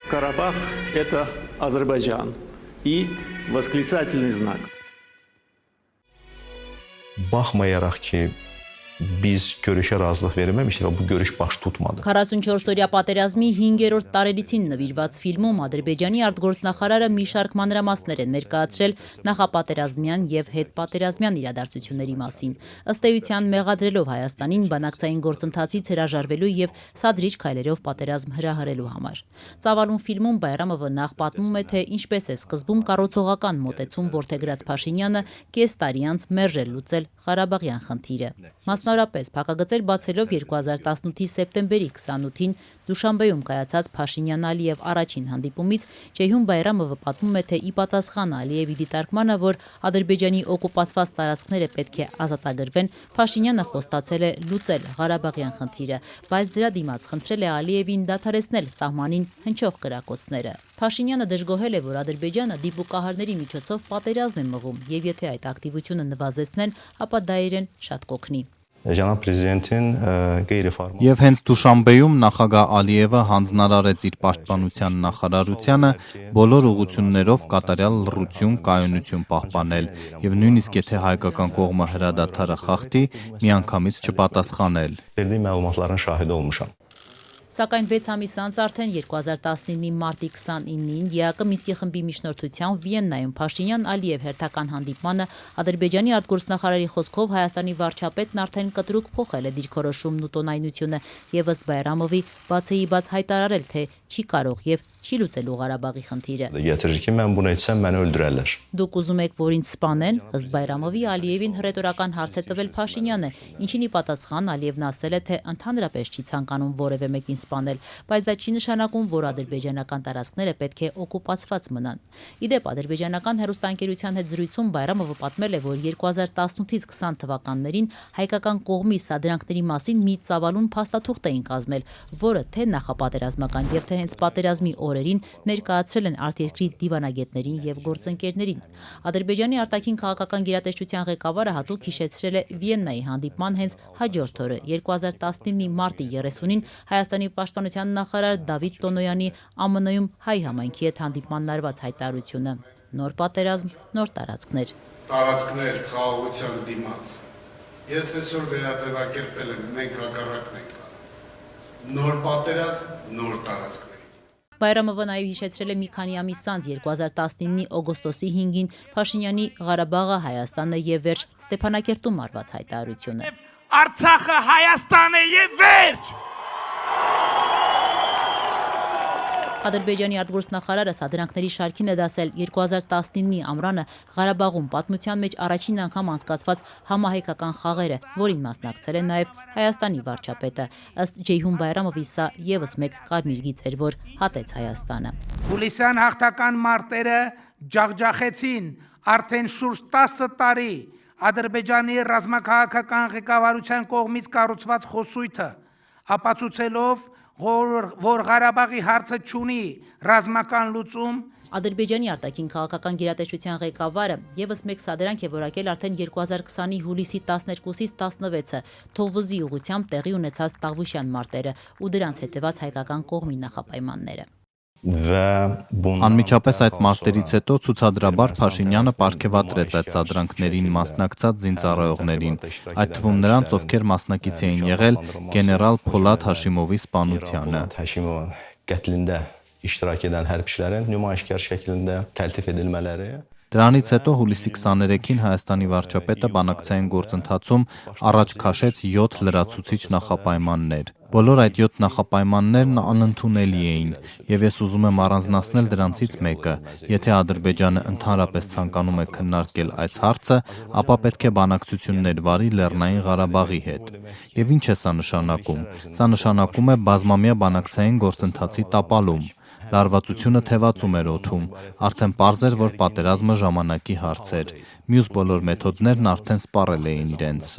Карабах – это Азербайджан. И восклицательный знак. Baxmayaraq ki, biz görüşə razılıq verməmişdik və bu görüş baş tutmadı. 44-օրյա պատերազմի 5-րդ տարելիցին նվիրված ֆիլմում Ադրբեջանի արտգործնախարարը մի շարք մանրամասներ են ներկայացրել նախապատերազմյան եւ հետպատերազմյան իրադարձությունների մասին։ Ըստ էության մեղադրելով Հայաստանին բանակցային գործընթացից հրաժարվելու եւ սադրիչ քայլերով պատերազմ հրահրելու համար։ Ծավալուն ֆիլմում Բայրամովը նախ պատմում է, թե ինչպես է սկզբում կառուցողական մոտեցում որդեգրած Փաշինյանը կես տարի անց մերժել լուծել Ղարաբաղյան խնդիրը։ Մասնավորապես փակագծեր բացելով 2018-ի սեպտեմբերի 28-ին Դուշանբեում կայացած Փաշինյան-Ալիև առաջին հանդիպումից Ceyhun Bayramova պատմում է, թե ի պատասխան Ալիևի դիտարկմանը, որ Ադրբեջանի օկուպացված տարածքները պետք է ազատագրվեն, Փաշինյանը խոստացել է լուծել Ղարաբաղյան խնդիրը, բայց դրա դիմաց խնդրել է Ալիևին դադարեցնել սահմանին հնչող կրակոցները։ Փաշինյանը դժգոհել է, որ Ադրբեջանը դիպուկահարների միջոցով պատերազմ է մղում, եւ եթե այդ ակտիվությունը նվազեցնեն, ապա դա իրեն շատ կօգնի։ Cənab Prezidentin qeyri-formal Եվ հենց Դուշանբեում նախագահ Ալիևը հանձնարարեց իր պաշտպանության նախարարությանը բոլոր ուղղություններով կատարյալ լռություն, կայունություն պահպանել եւ նույնիսկ եթե հայկական կողմը հրադադարը խախտի, միանգամից չպատասխանել։ verdiyi məlumatların şahidi olmuşam. Սակայն 6 ամիս անց արդեն 2019-ի մարտի 29-ին ԵԱԿ Մինսկի խմբի միջնորդությամբ Վիեննայում Փաշինյան-Ալիև հերթական հանդիպմանը Ադրբեջանի արտգործնախարարի խոսքով Հայաստանի վարչապետն արդեն կտրուկ փոխել է դիրքորոշումն ու տոնայնությունը եւ ըստ Բայրամովի բացեի բաց հայտարարել, թե չի կարող եւ չի լուծելու Ղարաբաղի խնդիրը։ Gətirir ki, mən bunu etsəm məni öldürərlər. Դուք ուզում եք, որ ինձ սպանեն, ըստ Բայրամովի Ալիևին հռետորական հարց է տվել Փաշինյանը, ինչին ի պատասխան Ալիևն ասել է, թե ընդհանրապես չի ցանկանում որևէ մեկին սպանել, բայց դա չի նշանակում, որ ադրբեջանական տարածքները պետք է օկուպացված մնան։ Իդեպ ադրբեջանական հեռուստաընկերության հետ զրույցում Բայրամովը պատմել է, որ 2018-ից 20 թվականներին հայկական կողմի սադրանքների մասին մի ծավալուն փաստաթուղթ էին կազմել, որը թե նախապատերազմական եւ թե հենց պատերազմի օրերին ներկայացրել են արտերկրի դիվանագետներին եւ գործընկերներին։ Ադրբեջանի արտաքին քաղաքական գերատեսչության ղեկավարը հատուկ հիշեցրել է Վիեննայի հանդիպման հենց հաջորդ օրը 2019-ի մարտի 30-ին Հայաստանի պաշտպանության նախարար Դավիթ Տոնոյանի ԱՄՆ-ում հայ համայնքի հետ հանդիպմանն արված հայտարարությունը։ Նոր պատերազմ, նոր տարածքներ։ Տարածքներ խաղաղության դիմաց։ Ես այսօր վերաձևակերպել եմ, մենք հակառակն ենք։ Նոր պատերազմ, նոր տարածքներ։ Բայրամովը նաև հիշեցրել է մի քանի ամիս անց 2019-ի օգոստոսի 5-ին Փաշինյանի Ղարաբաղը, Հայաստանը եւ վերջ Ստեփանակերտում արված հայտարարությունը։ Արցախը Հայաստան է եւ վերջ։ Ադրբեջանի արտգործնախարարը սադրանքների շարքին է դասել 2019-ի ամռանը Ղարաբաղում պատմության մեջ առաջին անգամ անցկացված համահայկական խաղերը, որին մասնակցել է նաև Հայաստանի վարչապետը։ Ըստ Ceyhun Bayramovի սա եւս մեկ կարմիր գիծ էր, որ հատեց Հայաստանը։ Հուլիսյան հաղթական մարտերը ջախջախեցին արդեն շուրջ 10 տարի Ադրբեջանի ռազմաքաղաքական ղեկավարության կողմից կառուցված խոսույթը, ապացուցելով, որ Ղարաբաղի հարցը չունի ռազմական լուծում։ Ադրբեջանի արտաքին քաղաքական գերատեսչության ղեկավարը եւս մեկ սադրանք է որակել արդեն 2020-ի հուլիսի 12-ից 16-ը Թովուզի ուղղությամբ տեղի ունեցած Տաղվուշյան մարտերը ու դրանց հետևած հայկական կողմի նախապայմանները։ Անմիջապես այդ մարտերից հետո ցուցադրաբար Փաշինյանը պարգևատրեց այդ սադրանքներին մասնակցած զինծառայողներին, այդ թվում նրանց, ովքեր մասնակից էին եղել գեներալ Փոլադ Հաշիմովի սպանությանը։ Qətlində iştirak edən hərbçilərin nümayişkar şəklində təltif edilmələri. Դրանից հետո հուլիսի 23-ին Հայաստանի վարչապետը բանակցային գործընթացում առաջ քաշեց 7 լրացուցիչ նախապայմաններ։ Բոլոր այդ 7 նախապայմաններն անընդունելի էին, եւ ես ուզում եմ առանձնացնել դրանցից մեկը։ Եթե Ադրբեջանը ընդհանրապես ցանկանում է քննարկել այս հարցը, ապա պետք է բանակցություններ վարի Լեռնային Ղարաբաղի հետ։ Եվ ինչ է սա նշանակում։ Սա նշանակում է բազմամյա բանակցային գործընթացի տապալում։ Լարվածությունը թևածում էր օդում, արդեն պարզ էր, որ պատերազմը ժամանակի հարց էր։ Մյուս բոլոր մեթոդներն արդեն սպառել էին իրենց։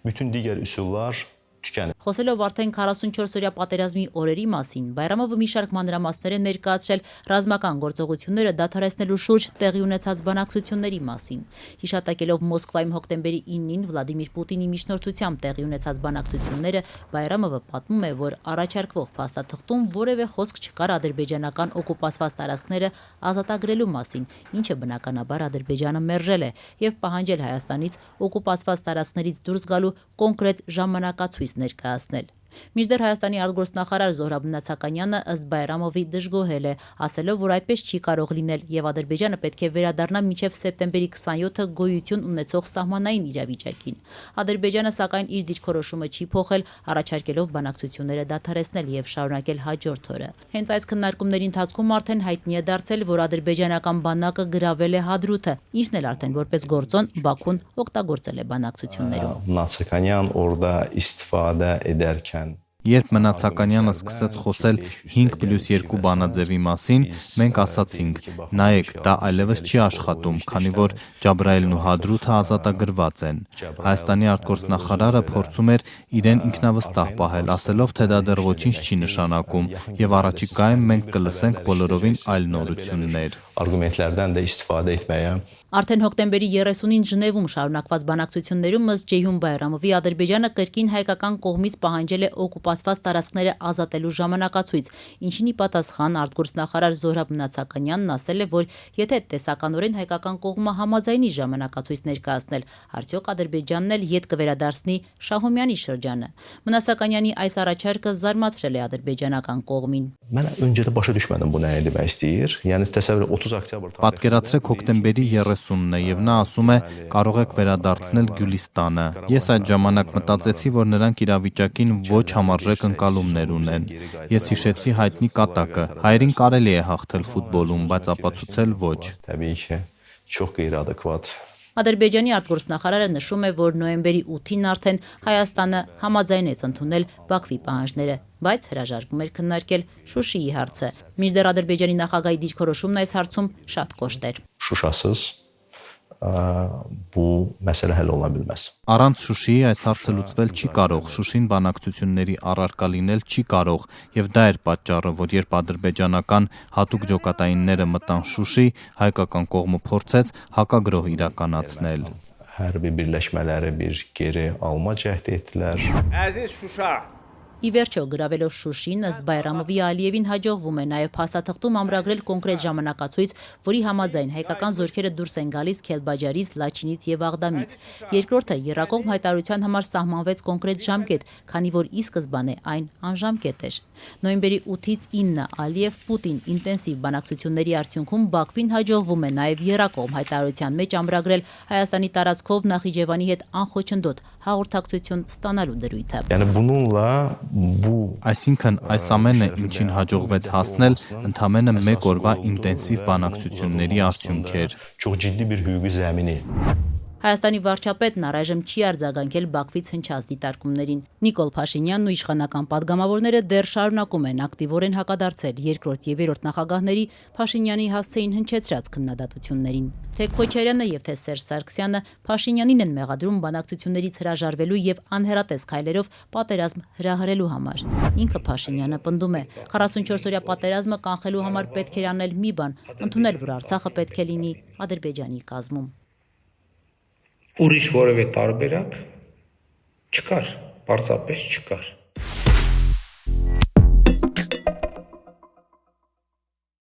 Bütün digər üsullar tükənib. Խոսելով արդեն 44-օրյա պատերազմի օրերի մասին, Բայրամովը մի շարք մանրամասներ է ներկայացրել ռազմական գործողությունները դադարեցնելու շուրջ տեղի ունեցած բանակցությունների մասին։ Հիշատակելով Մոսկվայում հոկտեմբերի 9-ին Վլադիմիր Պուտինի միջնորդությամբ տեղի ունեցած բանակցությունները, Բայրամովը պատմում է, որ առաջարկվող փաստաթղթում որևէ խոսք չկար ադրբեջանական օկուպացված տարածքները ազատագրելու մասին, ինչը բնականաբար Ադրբեջանը մերժել է եւ պահանջել Հայաստանից օկուպացված տարածքներից դուրս գալու կոնկրետ ժամանակացույց ներկայացնել։ Մինչդեռ Հայաստանի արտգործնախարար Զոհրաբ Նացականյանը ըստ Բայրամովի դժգոհել է, ասելով, որ այդպես չի կարող լինել եւ Ադրբեջանը պետք է վերադառնա մինչեւ սեպտեմբերի 27-ը գոյություն ունեցող սահմանային իրավիճակին։ Ադրբեջանը սակայն իր դիրքորոշումը չի փոխել, առաջարկելով բանակցությունները դադարեցնել եւ շարունակել հաջորդ օրը։ Հենց այս քննարկումների ընթացքում արդեն հայտնի է դարձել, որ ադրբեջանական բանակը գրավել է Հադրութը, ինչն էլ արդեն որպես գործոն Բաքուն օգտագործել է բանակցություններում։ Նացականյան orada istifadə edərkən Երբ Մնացականյանը սկսեց խոսել 5+2 բանաձևի մասին, մենք ասացինք, նայեք, դա այլևս չի աշխատում, քանի որ Ջաբրայելն ու Հադրութը ազատագրված են։ Հայաստանի արտգործնախարարը փորձում էր իրեն ինքնավստահ պահել, ասելով, թե դա դեռ ոչինչ չի նշանակում, եւ առաջիկայում մենք կլսենք բոլորովին այլ նորություններ։ Արգումենտlərdən də istifadə etməyə Արդեն հոկտեմբերի 30-ին Ժնևում շարունակված բանակցություններում ըստ Ջեյհուն Բայրամովի Ադրբեջանը կրկին հայկական կողմից պահանջել է օկուպացված տարածքները ազատելու ժամանակացույց, ինչին ի պատասխան արտգործնախարար Զոհրաբ Նացականյանն ասել է, որ եթե տեսականորեն հայկական կողմը համաձայնի ժամանակացույց ներկայացնել, արդյոք Ադրբեջանն էլ ետ կվերադարձնի Շահումյանի շրջանը։ Մնացականյանի այս առաջարկը զարմացրել է ադրբեջանական կողմին։ Mən öncədə başa düşmədim bu nə demək istəyir. Yəni təsəvvür 30 oktyabr Պատկերացրեք հոկտեմբերի 30-ն է եւ նա ասում է կարող եք վերադարձնել Գյուլիստանը։ Ես այդ ժամանակ մտածեցի, որ նրանք իրավիճակին ոչ համարժեք ընկալումներ ունեն։ Ես հիշեցի հայտնի կատակը։ Հայերին կարելի է հաղթել ֆուտբոլում, բայց ապացուցել ոչ։ Təbii ki, çox qeyri-adekvat. Ադրբեջանի արտգործնախարարը նշում է, որ նոյեմբերի 8-ին արդեն Հայաստանը համաձայնեց ընդունել Բաքվի պահանջները, բայց հրաժարվում էր քննարկել Շուշիի հարցը։ Մինչդեռ Ադրբեջանի նախագահի դիրքորոշումն այս հարցում շատ կոշտ էր։ Şuşasız bu məsələ həll ola bilməz. Առանց Շուշիի այս հարցը լուծվել չի կարող, Շուշին բանակցությունների առարկա լինել չի կարող, եւ դա էր պատճառը, որ երբ ադրբեջանական հատուկ ջոկատայինները մտան Շուշի, հայկական կողմը փորձեց հակագրոհ իրականացնել։ Hərbi birləşmələri bir geri alma cəhdi etdilər. Əziz Şuşa, Ի վերջո, գրավելով Շուշին, ըստ Բայրամովի Ալիևին հաջողվում է նաև փաստաթղթում ամրագրել կոնկրետ ժամանակացույց, որի համաձայն հայկական զորքերը դուրս են գալիս Քելբաջարից, Լաչինից եւ Աղդամից։ Երկրորդը եռակողմ հայտարարության համար սահմանվեց կոնկրետ ժամկետ, քանի որ ի սկզբանե այն անժամկետ էր։ Նոյեմբերի 8-ից 9-ը Ալիև-Պուտին ինտենսիվ բանակցությունների արդյունքում Բաքվին հաջողվում է նաև եռակողմ հայտարարության մեջ ամրագրել Հայաստանի տարածքով Նախիջևանի հետ անխոչնդոտ հաղորդակցություն ստանալու դրույթը։ Yəni bununla bu Այսինքն այս ամենը, ինչին հաջողվեց հասնել, ընդամենը մեկ օրվա ինտենսիվ բանակցությունների արդյունք էր։ çox ciddi bir hüquqi zəmini Հայաստանի վարչապետն առայժմ չի արձագանքել Բաքվից հնչած դիտարկումներին։ Նիկոլ Փաշինյանն ու իշխանական падգամավորները դեռ շարունակում են ակտիվորեն հակադարձել երկրորդ եւ երրորդ նախագահների Փաշինյանի հասցեին հնչեցրած քննադատություններին։ Թե Քոչարյանը եւ թե Սերժ Սարգսյանը Փաշինյանին են մեղադրում բանակցություններից հրաժարվելու եւ անհերատես քայլերով պատերազմ հրահրելու համար։ Ինքը Փաշինյանը պնդում է, 44-օրյա պատերազմը կանխելու համար պետք էր անել մի բան, ընդունել, որ Արցախը պետք է լինի Ադրբեջանի կազմում։ Ուրիշ որևէ տարբերակ չկար, պարզապես չկար։